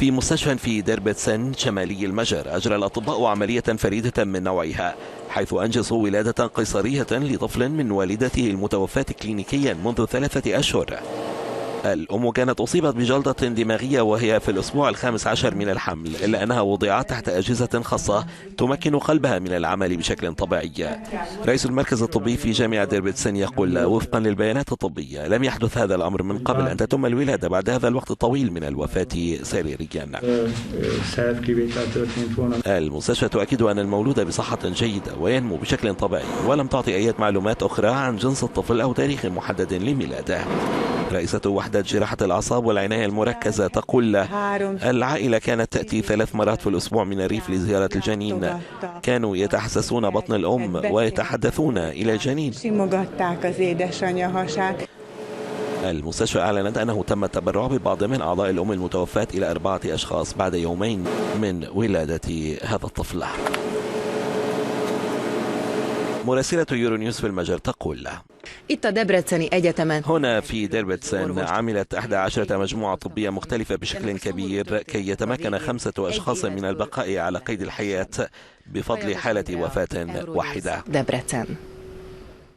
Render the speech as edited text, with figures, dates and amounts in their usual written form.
في مستشفى في ديربتسن شمالي المجر أجرى الأطباء عملية فريدة من نوعها، حيث أنجزوا ولادة قيصرية لطفل من والدته المتوفاة كلينيكيا منذ 3 أشهر. الأم كانت أصيبت بجلطة دماغية وهي في الأسبوع ال15 من الحمل، إلا أنها وضعت تحت أجهزة خاصة تمكن قلبها من العمل بشكل طبيعي. رئيس المركز الطبي في جامعة ديربتسن يقول وفقا للبيانات الطبية لم يحدث هذا الأمر من قبل أن تتم الولادة بعد هذا الوقت الطويل من الوفاة سريريا. المستشفى تؤكد أن المولود بصحة جيدة وينمو بشكل طبيعي، ولم تعطي أي معلومات أخرى عن جنس الطفل أو تاريخ محدد لميلاده. رئيسة وحدة جراحة الأعصاب والعناية المركزة تقول العائلة كانت تأتي 3 مرات في الأسبوع من الريف لزيارة الجنين، كانوا يتحسسون بطن الأم ويتحدثون إلى الجنين. المستشفى أعلنت أنه تم التبرع ببعض من أعضاء الأم المتوفاة إلى 4 أشخاص بعد يومين من ولادة هذا الطفل. مراسلة يورونيوز في المجر تقول هنا في ديربتسن عملت 11 مجموعة طبية مختلفة بشكل كبير كي يتمكن 5 أشخاص من البقاء على قيد الحياة بفضل حالة وفاة واحدة.